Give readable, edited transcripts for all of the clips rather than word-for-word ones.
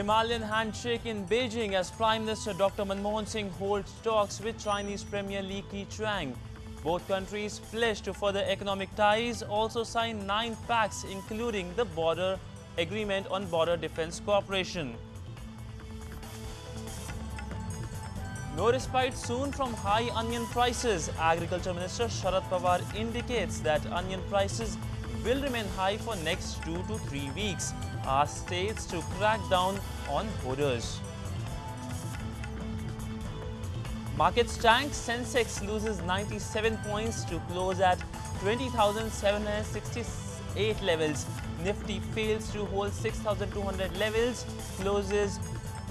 Himalayan handshake in Beijing as Prime Minister Dr. Manmohan Singh holds talks with Chinese Premier Li Keqiang. Both countries pledge to further economic ties, also signed 9 pacts including the border agreement on border defence cooperation. No respite soon from high onion prices. Agriculture Minister Sharad Pawar indicates that onion prices will remain high for next 2 to 3 weeks. Asks states to crack down on hoarders. Markets tank. Sensex loses 97 points to close at 20,768 levels. Nifty fails to hold 6,200 levels, closes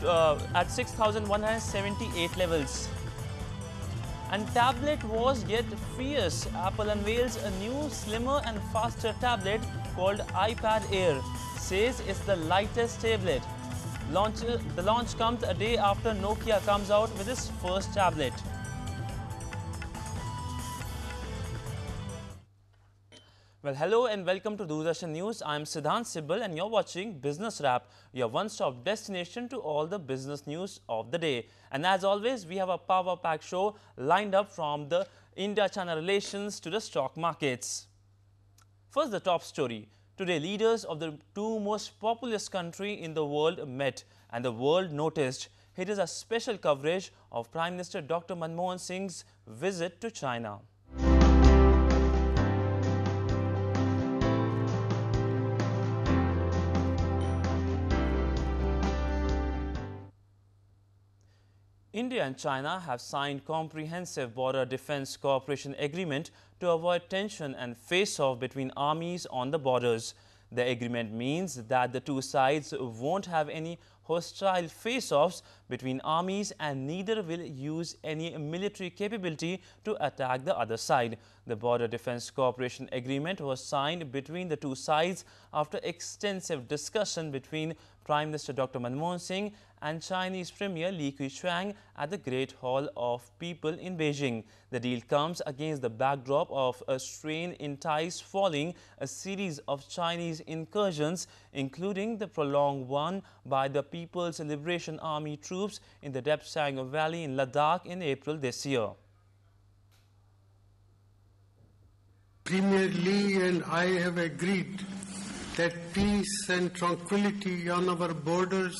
at 6,178 levels. And tablet wars get fierce. Apple unveils a new, slimmer and faster tablet called iPad Air. Says it's the lightest tablet. The launch comes a day after Nokia comes out with its first tablet. Well, hello and welcome to Doordarshan News. I am Sidhant Sibal and you're watching Business Wrap, your one-stop destination to all the business news of the day. And as always, we have a power-packed show lined up from the India-China relations to the stock markets. First, the top story. Today, leaders of the two most populous countries in the world met and the world noticed. Here is a special coverage of Prime Minister Dr. Manmohan Singh's visit to China. India and China have signed comprehensive border defence cooperation agreement to avoid tension and face-off between armies on the borders. The agreement means that the two sides won't have any hostile face-offs between armies and neither will use any military capability to attack the other side. The border defence cooperation agreement was signed between the two sides after extensive discussion between Prime Minister Dr. Manmohan Singh and Chinese Premier Li Keqiang at the Great Hall of People in Beijing. The deal comes against the backdrop of a strain in ties following a series of Chinese incursions, including the prolonged one by the People's Liberation Army troops in the Depsang Valley in Ladakh in April this year. Premier Li and I have agreed that peace and tranquility on our borders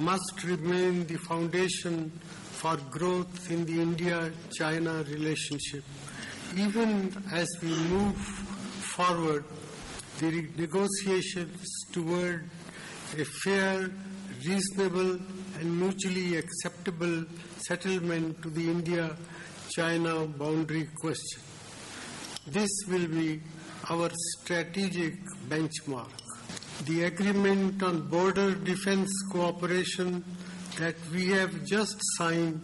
must remain the foundation for growth in the India-China relationship. Even as we move forward, the negotiations toward a fair, reasonable and mutually acceptable settlement to the India-China boundary question. This will be our strategic benchmark. The agreement on border defense cooperation that we have just signed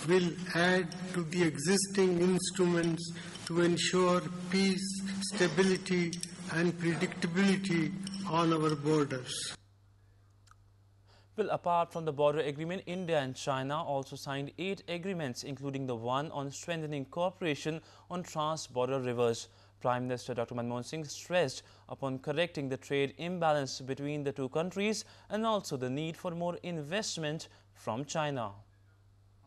will add to the existing instruments to ensure peace, stability and predictability on our borders. Well, apart from the border agreement, India and China also signed 8 agreements, including the one on strengthening cooperation on trans-border rivers. Prime Minister Dr. Manmohan Singh stressed upon correcting the trade imbalance between the two countries and also the need for more investment from China.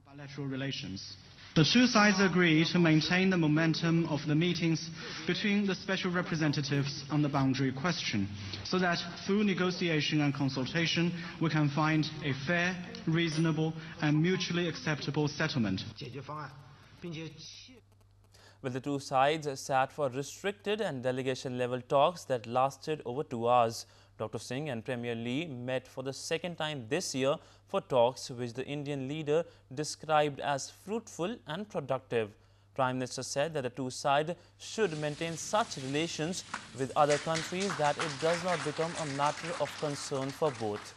Bilateral relations. The two sides agree to maintain the momentum of the meetings between the special representatives on the boundary question, so that through negotiation and consultation we can find a fair, reasonable and mutually acceptable settlement. Well, the two sides sat for restricted and delegation-level talks that lasted over 2 hours. Dr. Singh and Premier Li met for the second time this year for talks which the Indian leader described as fruitful and productive. Prime Minister said that the two sides should maintain such relations with other countries that it does not become a matter of concern for both.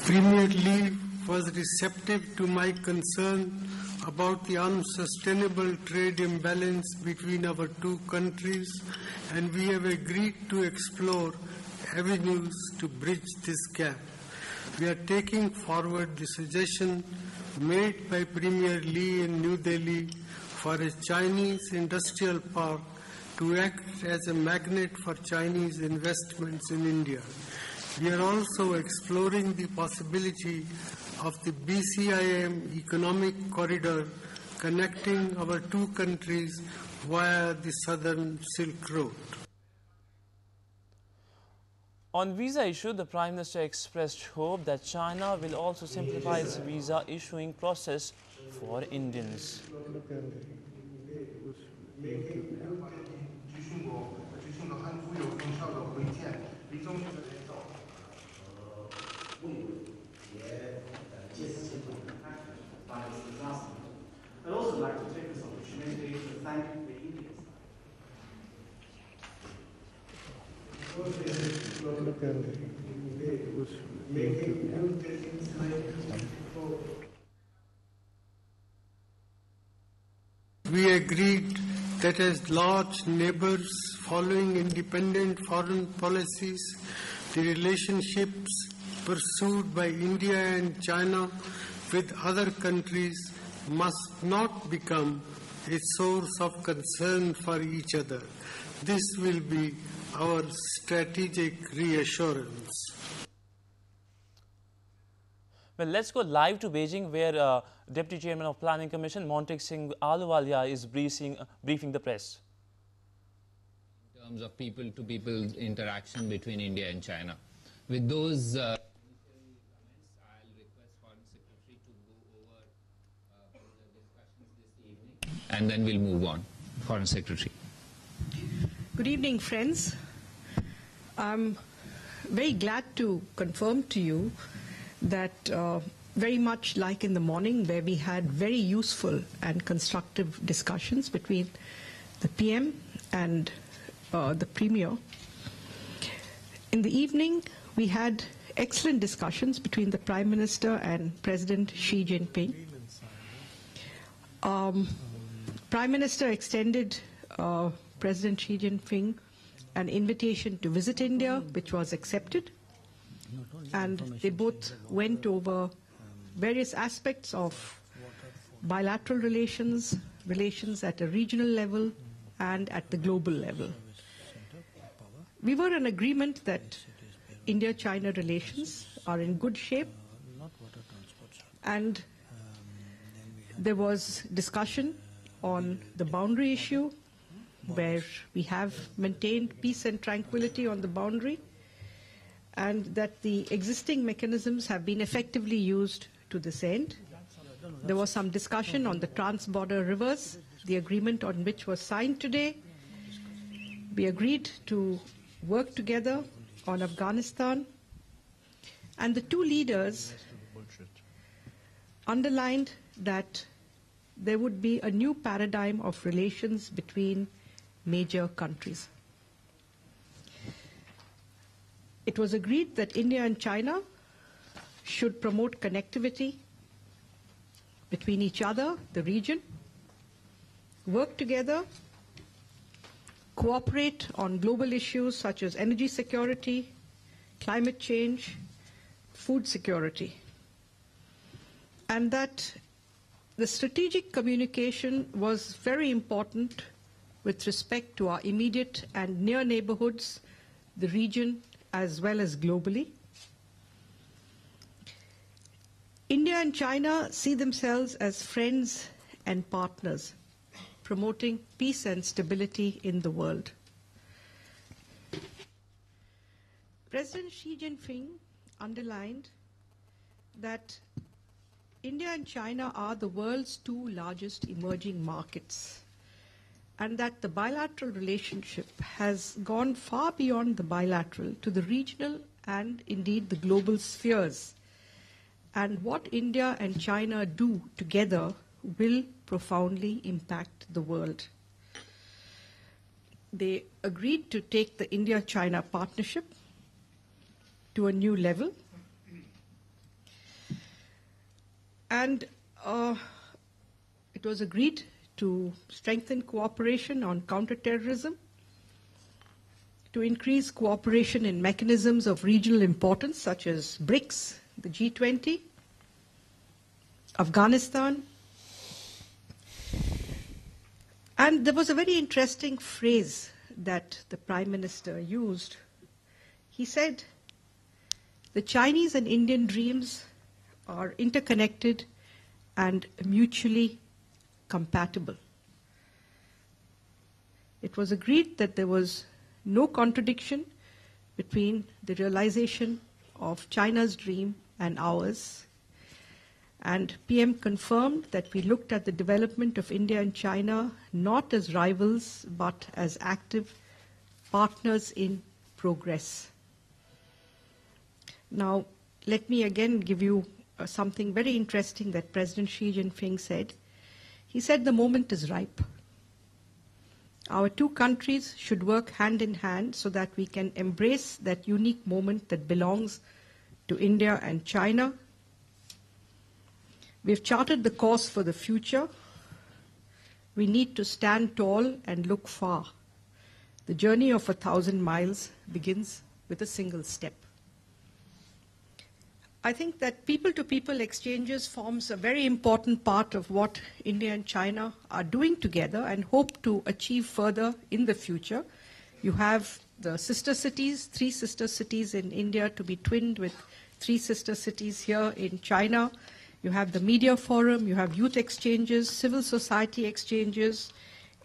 Premier Li was receptive to my concern about the unsustainable trade imbalance between our two countries, and we have agreed to explore avenues to bridge this gap. We are taking forward the suggestion made by Premier Lee in New Delhi for a Chinese industrial park to act as a magnet for Chinese investments in India. We are also exploring the possibility of the BCIM economic corridor connecting our two countries via the Southern Silk Road. On visa issue, the Prime Minister expressed hope that China will also simplify its visa issuing process for Indians. I'd also like to take this opportunity to thank the Indians. We agreed that as large neighbors following independent foreign policies, the relationships pursued by India and China with other countries must not become a source of concern for each other. This will be our strategic reassurance. Well, let's go live to Beijing, where Deputy Chairman of Planning Commission Manmohan Singh is briefing the press. In terms of people-to-people interaction between India and China. With those initial comments, I'll request Foreign Secretary to go over the discussions this evening, and then we'll move on. Foreign Secretary. Good evening, friends. I'm very glad to confirm to you that very much like in the morning, where we had very useful and constructive discussions between the PM and the Premier, in the evening we had excellent discussions between the Prime Minister and President Xi Jinping. Prime Minister extended President Xi Jinping an invitation to visit India, which was accepted, and they both went over various aspects of bilateral relations, relations at a regional level and at the global level. We were in agreement that India-China relations are in good shape, and there was discussion on the boundary issue, where we have maintained peace and tranquility on the boundary, and that the existing mechanisms have been effectively used to this end. There was some discussion on the trans-border rivers, the agreement on which was signed today. We agreed to work together on Afghanistan, and the two leaders underlined that there would be a new paradigm of relations between major countries. It was agreed that India and China should promote connectivity between each other, the region, work together, cooperate on global issues such as energy security, climate change, food security, and that the strategic communication was very important with respect to our immediate and near neighborhoods, the region, as well as globally. India and China see themselves as friends and partners, promoting peace and stability in the world. President Xi Jinping underlined that India and China are the world's two largest emerging markets, and that the bilateral relationship has gone far beyond the bilateral to the regional and indeed the global spheres. And what India and China do together will profoundly impact the world. They agreed to take the India-China partnership to a new level. And it was agreed to strengthen cooperation on counterterrorism, to increase cooperation in mechanisms of regional importance such as BRICS, the G20, Afghanistan. And there was a very interesting phrase that the Prime Minister used. He said, the Chinese and Indian dreams are interconnected and mutually compatible. It was agreed that there was no contradiction between the realization of China's dream and ours. And PM confirmed that we looked at the development of India and China not as rivals, but as active partners in progress. Now, let me again give you something very interesting that President Xi Jinping said. He said the moment is ripe. Our two countries should work hand in hand so that we can embrace that unique moment that belongs to India and China. We have charted the course for the future. We need to stand tall and look far. The journey of 1,000 miles begins with a single step. I think that people-to-people exchanges forms a very important part of what India and China are doing together and hope to achieve further in the future. You have the sister cities, 3 sister cities in India to be twinned with 3 sister cities here in China. You have the media forum, you have youth exchanges, civil society exchanges,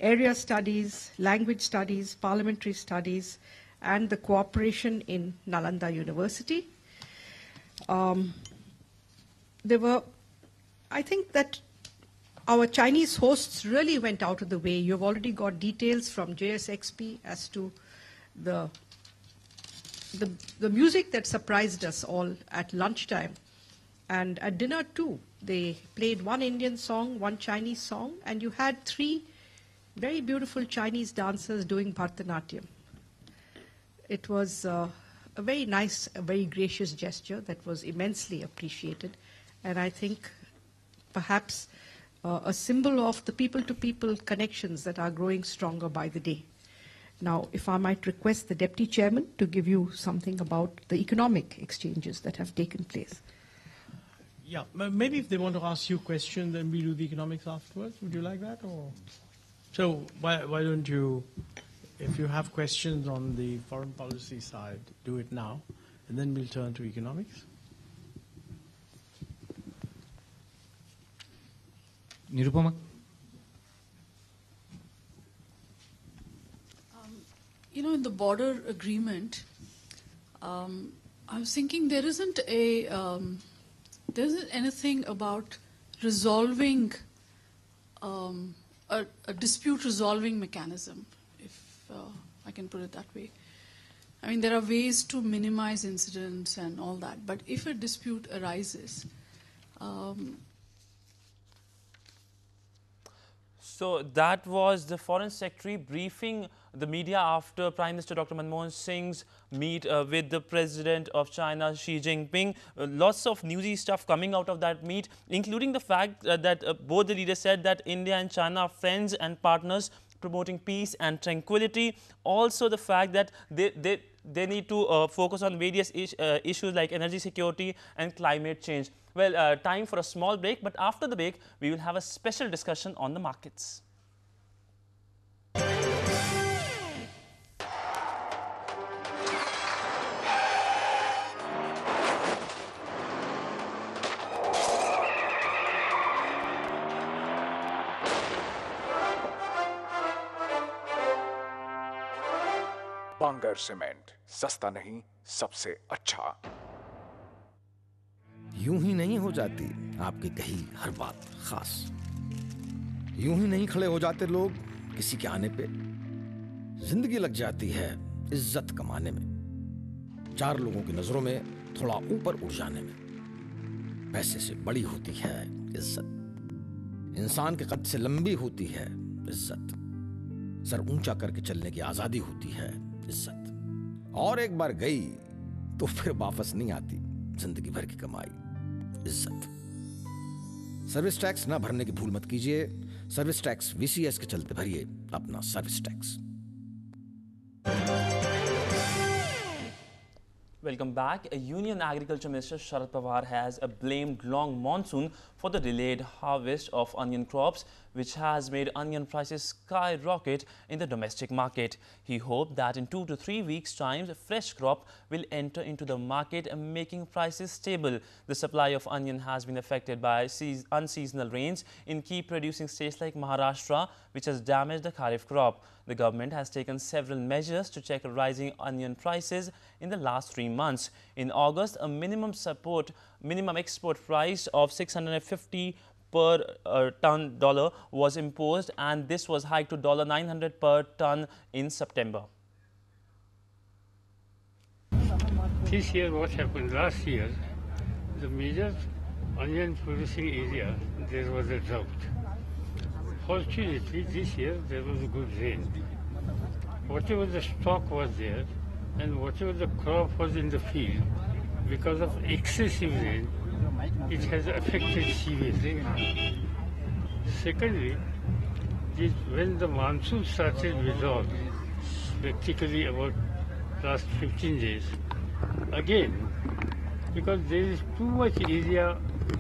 area studies, language studies, parliamentary studies, and the cooperation in Nalanda University. I think that our Chinese hosts really went out of the way. You've already got details from JSXP as to the music that surprised us all at lunchtime. And at dinner too, they played 1 Indian song, 1 Chinese song, and you had 3 very beautiful Chinese dancers doing Bharatanatyam. It was a very nice, a very gracious gesture that was immensely appreciated. And I think perhaps a symbol of the people-to-people connections that are growing stronger by the day. Now, if I might request the Deputy Chairman to give you something about the economic exchanges that have taken place. Yeah, maybe if they want to ask you questions, then we do the economics afterwards. Would you like that? Or so why don't you, if you have questions on the foreign policy side, do it now, and then we'll turn to economics. Nirupama? In the border agreement, I was thinking there isn't anything about resolving a dispute resolving mechanism, if I can put it that way. I mean, there are ways to minimize incidents and all that, but if a dispute arises, So that was the Foreign Secretary briefing the media after Prime Minister Dr. Manmohan Singh's meet with the President of China, Xi Jinping. Lots of newsy stuff coming out of that meet, including the fact that both the leaders said that India and China are friends and partners promoting peace and tranquility. Also the fact that they need to focus on various issues like energy security and climate change. Well, time for a small break, but after the break, we will have a special discussion on the markets. Bangar cement, सस्ता नहीं, सबसे अच्छा। यूं ही नहीं हो जाती आपकी कही हर बात खास। यूं ही नहीं खड़े हो जाते लोग किसी के आने पे। जिंदगी लग जाती है इज्जत कमाने में, 4 लोगों की नजरों में थोड़ा ऊपर उठ जाने में। पैसे से बड़ी होती है इज्जत, इंसान के कद से लंबी होती है इज्जत, सर ऊंचा करके चलने की आजादी होती है इज्जत। और एक बार गई तो फिर वापस नहीं आती जिंदगी भर की कमाई इज्जत। सर्विस टैक्स ना भरने की भूल मत कीजिए। सर्विस टैक्स VCS के चलते भरिए अपना service tax. Welcome back. Union Agriculture Minister Sharad Pawar has blamed long monsoon for the delayed harvest of onion crops, which has made onion prices skyrocket in the domestic market. He hoped that in 2 to 3 weeks' time, fresh crop will enter into the market, making prices stable. The supply of onion has been affected by unseasonal rains in key producing states like Maharashtra, which has damaged the kharif crop. The government has taken several measures to check rising onion prices in the last 3 months. In August, a minimum export price of $650 per ton dollar was imposed, and this was hiked to $900 per ton in September. This year what happened? Last year, the major onion producing area, there was a drought. Fortunately, this year there was a good rain. Whatever the stock was there and whatever the crop was in the field, because of excessive rain, it has affected severely. Secondly, when the monsoon started withdrawal, practically about last 15 days, again, because there is too much area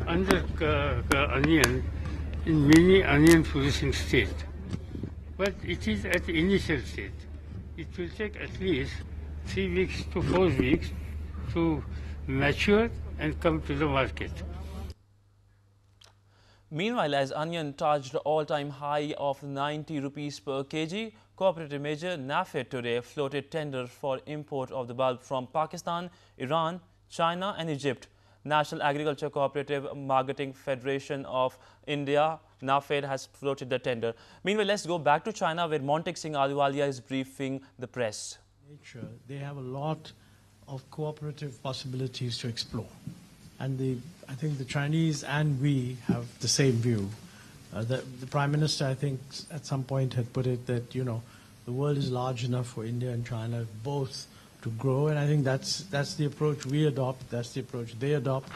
under onion in many onion producing states, but it is at the initial stage. It will take at least 3 weeks to 4 weeks to mature and come to the market. Meanwhile, as onion touched the all-time high of 90 rupees per kg, cooperative major NAFED today floated tender for import of the bulb from Pakistan, Iran, China and Egypt. National Agriculture Cooperative Marketing Federation of India, NAFED, has floated the tender. Meanwhile, let's go back to China, where Montek Singh Ahluwalia is briefing the press. They have a lot of cooperative possibilities to explore. And I think the Chinese and we have the same view. The Prime Minister, I think, at some point had put it that, you know, the world is large enough for India and China both to grow. And I think that's the approach we adopt, that's the approach they adopt.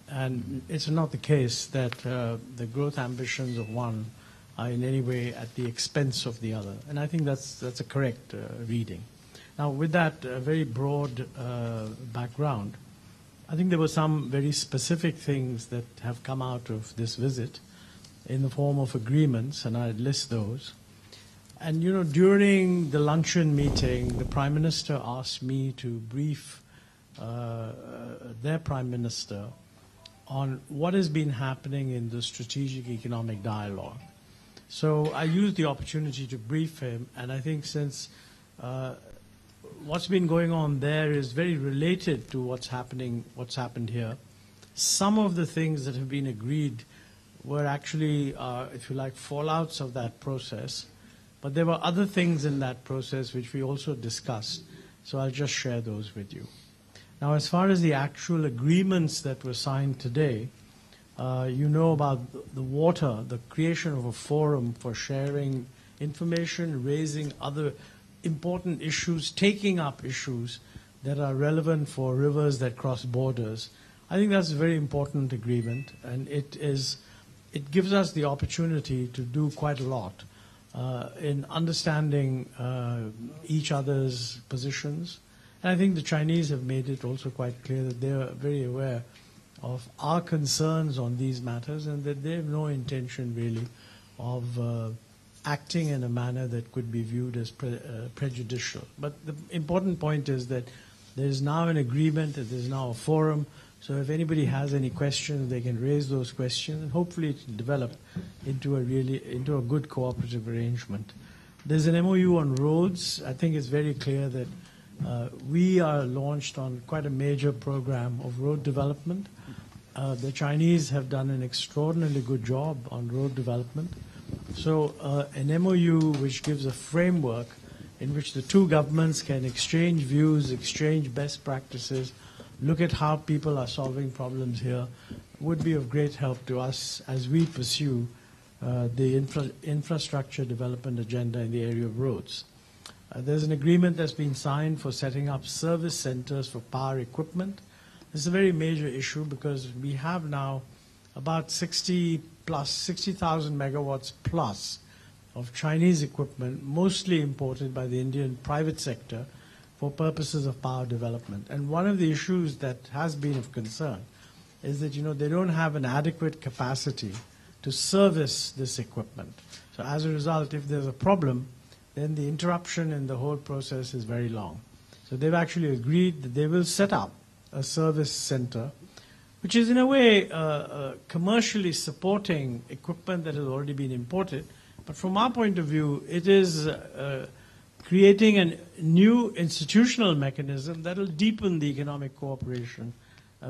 And it's not the case that the growth ambitions of one are in any way at the expense of the other. And I think that's a correct reading. Now, with that very broad background, I think there were some very specific things that have come out of this visit in the form of agreements, and I'd list those. And, you know, during the luncheon meeting, the Prime Minister asked me to brief their Prime Minister on what has been happening in the strategic economic dialogue. So I used the opportunity to brief him, and I think since what's been going on there is very related to what's happened here. Some of the things that have been agreed were actually, if you like, fallouts of that process. But there were other things in that process which we also discussed. So I'll just share those with you. Now, as far as the actual agreements that were signed today, you know about the water, the creation of a forum for sharing information, raising other important issues, taking up issues that are relevant for rivers that cross borders. I think that's a very important agreement, and it gives us the opportunity to do quite a lot in understanding each other's positions. And I think the Chinese have made it also quite clear that they are very aware of our concerns on these matters and that they have no intention really of acting in a manner that could be viewed as prejudicial. But the important point is that there is now an agreement, that there is now a forum, so if anybody has any questions, they can raise those questions, and hopefully it will develop into a good cooperative arrangement. There's an MOU on roads. I think it's very clear that we are launched on quite a major program of road development. The Chinese have done an extraordinarily good job on road development. So an MOU which gives a framework in which the two governments can exchange views, exchange best practices, look at how people are solving problems here, would be of great help to us as we pursue the infrastructure development agenda in the area of roads. There's an agreement that's been signed for setting up service centers for power equipment. This is a very major issue because we have now about 60,000 megawatts plus of Chinese equipment, mostly imported by the Indian private sector, for purposes of power development. And one of the issues that has been of concern is that, they don't have an adequate capacity to service this equipment. So as a result, if there's a problem, then the interruption in the whole process is very long. So they've actually agreed that they will set up a service center, which is in a way commercially supporting equipment that has already been imported. But from our point of view, it is creating a new institutional mechanism that will deepen the economic cooperation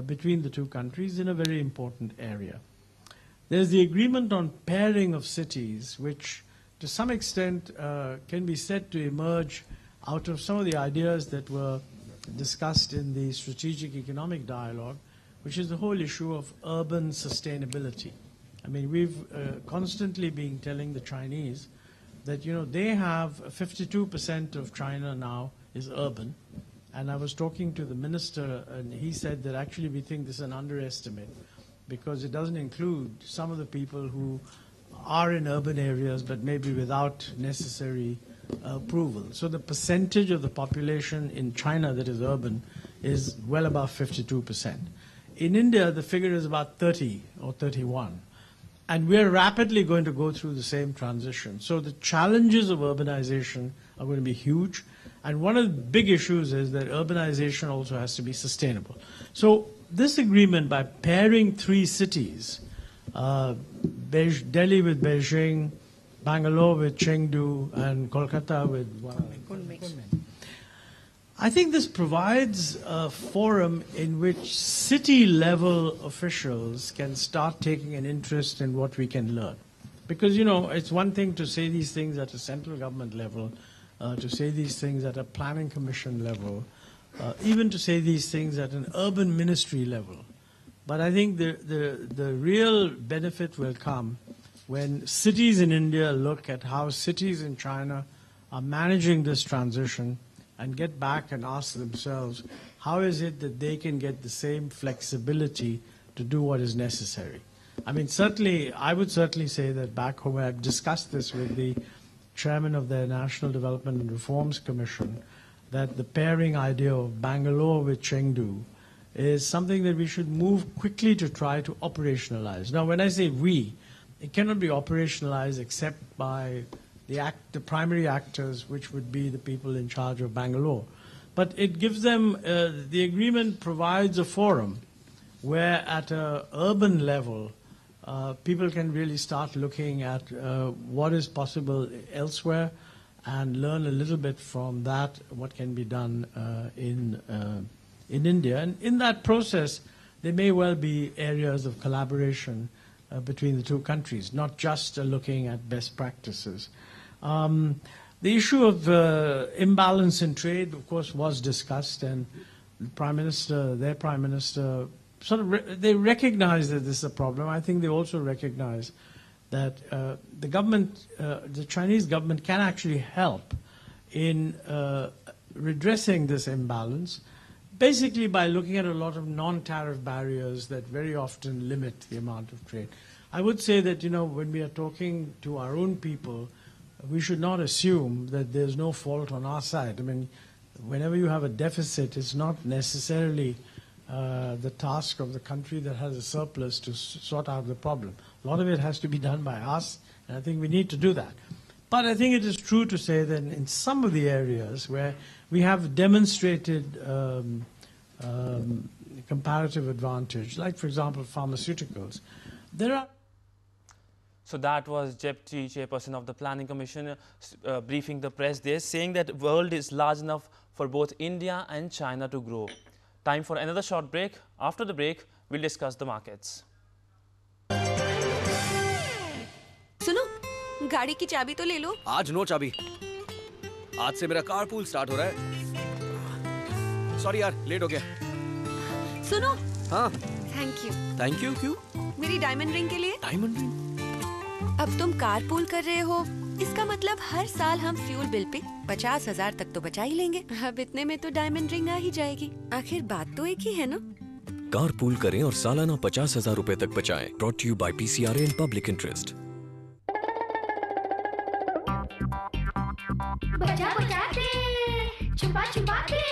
between the two countries in a very important area. There's the agreement on pairing of cities, which to some extent can be said to emerge out of some of the ideas that were discussed in the strategic economic dialogue, which is the whole issue of urban sustainability. I mean, we've constantly been telling the Chinese that, they have 52% of China now is urban. And I was talking to the minister, and he said that actually we think this is an underestimate because it doesn't include some of the people who are in urban areas but maybe without necessary approval. So the percentage of the population in China that is urban is well above 52%. In India, the figure is about 30 or 31. And we're rapidly going to go through the same transition. So the challenges of urbanization are going to be huge. And one of the big issues is that urbanization also has to be sustainable. So this agreement, by pairing three cities, Delhi with Beijing, Bangalore with Chengdu, and Kolkata with Kunming, I think this provides a forum in which city-level officials can start taking an interest in what we can learn. Because, it's one thing to say these things at a central government level, to say these things at a planning commission level, even to say these things at an urban ministry level. But I think the real benefit will come when cities in India look at how cities in China are managing this transition and get back and ask themselves, how is it that they can get the same flexibility to do what is necessary? I mean, I would certainly say that back home, I've discussed this with the chairman of the National Development and Reforms Commission, that the pairing idea of Bangalore with Chengdu is something that we should move quickly to try to operationalize. Now, when I say we, it cannot be operationalized except by the primary actors, which would be the people in charge of Bangalore. But it gives them, the agreement provides a forum where at an urban level, people can really start looking at what is possible elsewhere and learn a little bit from that, what can be done in India. And in that process, there may well be areas of collaboration between the two countries, not just looking at best practices. The issue of imbalance in trade, of course, was discussed, and their prime minister, they recognize that this is a problem. I think they also recognize that the Chinese government can actually help in redressing this imbalance, basically by looking at a lot of non-tariff barriers that very often limit the amount of trade. I would say that, when we are talking to our own people, we should not assume that there's no fault on our side. I mean, whenever you have a deficit, it's not necessarily the task of the country that has a surplus to sort out the problem. A lot of it has to be done by us, and I think we need to do that. But I think it is true to say that in some of the areas where we have demonstrated comparative advantage, like, for example, pharmaceuticals, there are... So that was Deputy Chairperson of the Planning Commission briefing the press there, saying that the world is large enough for both India and China to grow. Time for another short break. After the break, we'll discuss the markets. सुनो, गाड़ी की चाबी तो ले लो। आज no चाबी। आज से मेरा कारपूल स्टार्ट हो रहा है। सॉरी यार, लेट हो गया। सुनो। हाँ। Thank you. थैंक यू क्यों? मेरी डायमंड रिंग के लिए। Diamond ring? अब तुम कारपूल कर रहे हो, इसका मतलब हर साल हम फ्यूल बिल पे 50,000 तक तो बचा ही लेंगे। अब इतने में तो डायमंड रिंग आ ही जाएगी। आखिर बात तो एक ही है ना? कारपूल करें और सालाना 50,000 रुपए तक बचाएं। Brought to you by PCRA in public interest. बचा बचा के, छुपा छुपा के,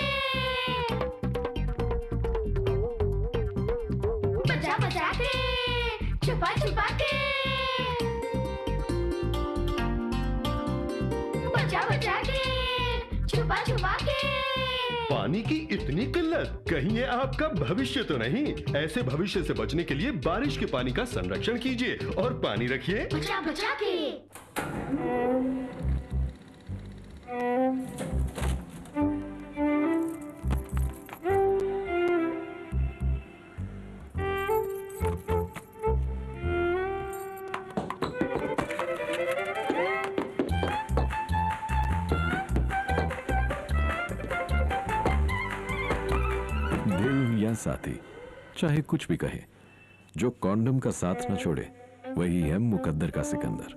बचा बचा के छुपा छुपा के बचा बचा के छुपा छुपा के पानी की इतनी किल्लत, कहीं ये आपका भविष्य तो नहीं? ऐसे भविष्य से बचने के लिए बारिश के पानी का संरक्षण कीजिए और पानी रखिए बचा बचा के। साथी चाहे कुछ भी कहे, जो कॉन्डम का साथ न छोड़े वही है मुकद्दर का Sikandar.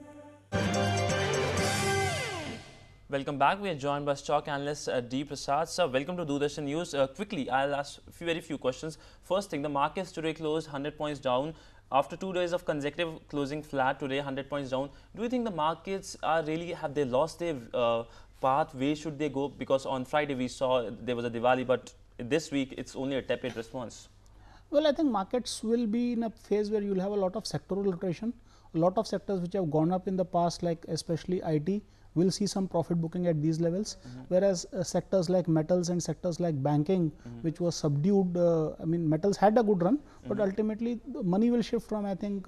Welcome back. We are joined by stock analyst D. Prasad. Sir, welcome to Doordarshan News. Quickly, I'll ask very few questions. First thing, the markets today closed 100 points down. After 2 days of consecutive closing flat, today 100 points down. Do you think the markets are really, have they lost their path? Where should they go? Because on Friday we saw there was a Diwali, but this week it's only a tepid response. Well, I think markets will be in a phase where you will have a lot of sectoral rotation. A lot of sectors which have gone up in the past, like especially IT, will see some profit booking at these levels, whereas sectors like metals and sectors like banking, which was subdued, I mean metals had a good run, but ultimately the money will shift from, I think,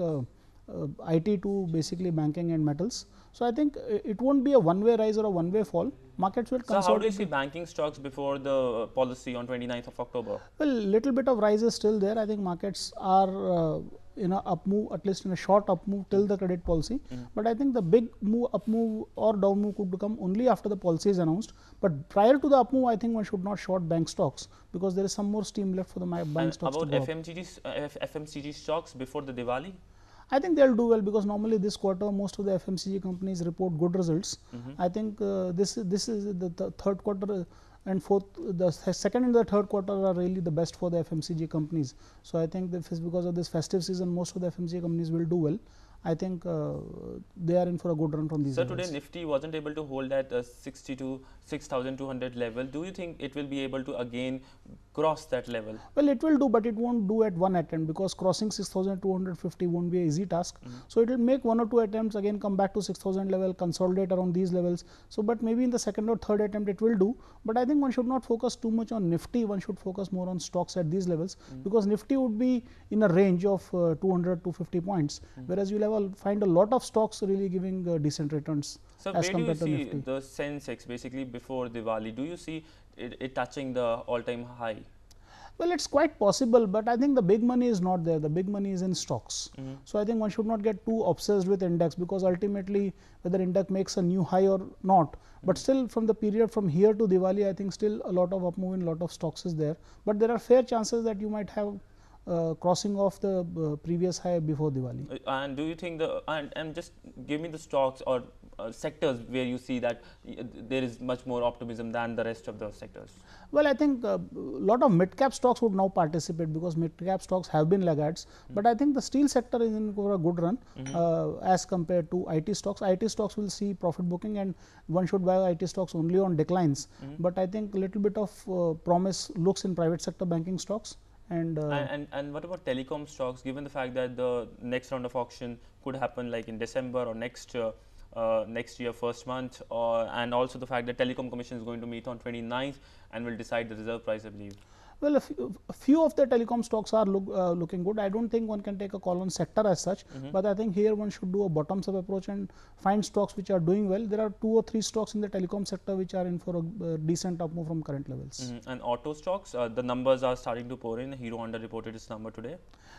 IT to basically banking and metals. So I think it won't be a one-way rise or a one-way fall. Markets will consolidate. So how do you see banking stocks before the policy on 29th of October? Well, little bit of rise is still there. I think markets are in a up move, at least in a short up move till the credit policy. But I think the big move, up move or down move could come only after the policy is announced. But prior to the up move, I think one should not short bank stocks because there is some more steam left for the bank stocks. About to go FMCG stocks before the Diwali? I think they'll do well because normally this quarter most of the FMCG companies report good results. I think this is the third quarter and fourth, the second and the third quarter are really the best for the FMCG companies. So I think because of this festive season, most of the FMCG companies will do well. I think they are in for a good run from these So levels. today Nifty wasn't able to hold at 6,200 level. Do you think it will be able to again cross that level? Well, it will do, but it won't do at one attempt because crossing 6,250 won't be an easy task. So it will make one or two attempts, again come back to 6,000 level, consolidate around these levels. So, but maybe in the second or third attempt it will do. But I think one should not focus too much on Nifty. One should focus more on stocks at these levels because Nifty would be in a range of 200 to 50 points, whereas you will find a lot of stocks really giving decent returns. So as where do you compared to see Nifty. the Sensex basically before Diwali? Do you see it touching the all-time high? Well, it's quite possible, but I think the big money is not there. The big money is in stocks. So I think one should not get too obsessed with index because ultimately whether index makes a new high or not, but still from the period from here to Diwali, I think still a lot of up move in a lot of stocks is there. But there are fair chances that you might have crossing off the previous high before Diwali. And do you think and just give me the stocks or sectors where you see that there is much more optimism than the rest of the sectors? Well, I think a lot of mid-cap stocks would now participate because mid-cap stocks have been laggards. But I think the steel sector is in for a good run as compared to IT stocks. IT stocks will see profit booking and one should buy IT stocks only on declines. But I think a little bit of promise looks in private sector banking stocks. And what about telecom stocks, given the fact that the next round of auction could happen like in December or next year first month, and also the fact that Telecom Commission is going to meet on 29th and will decide the reserve price, I believe. Well, a few of the telecom stocks are looking good. I don't think one can take a call on sector as such, but I think here one should do a bottoms-up approach and find stocks which are doing well. There are 2 or 3 stocks in the telecom sector which are in for a decent up move from current levels. And auto stocks, the numbers are starting to pour in. Hero Honda reported its number today.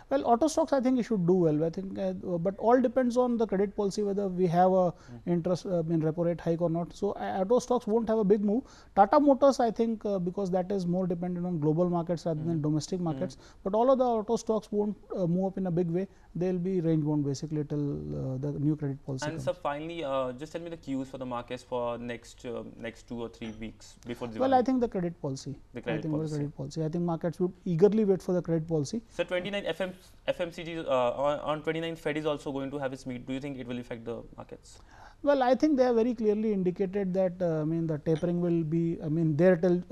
Well, auto stocks I think it should do well. I think, but all depends on the credit policy whether we have a interest in repo rate hike or not. So auto stocks won't have a big move. Tata Motors I think because that is more dependent on global markets rather than domestic markets. But all of the auto stocks won't move up in a big way. They'll be range bound basically till the new credit policy. And comes. so finally, just tell me the cues for the markets for next 2 or 3 weeks before Diwali. Well, I think the credit policy. The credit policy. I think markets would eagerly wait for the credit policy. So 29 FMCG on 29th Fed is also going to have its meet. Do you think it will affect the markets? Well, I think they have very clearly indicated that I mean the tapering will be there till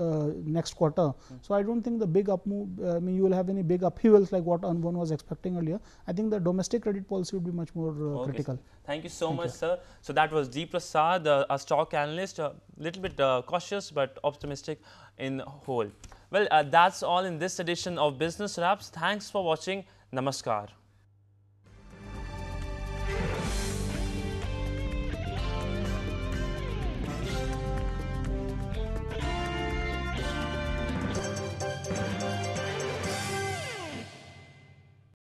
next quarter. So I don't think the big up move. You will have any big upheavals like what one was expecting earlier. I think the domestic credit policy would be much more critical. Sir. Thank you so much, sir. So that was D. Prasad, a stock analyst, a little bit cautious but optimistic in whole. Well, that's all in this edition of Business Wraps. Thanks for watching. Namaskar.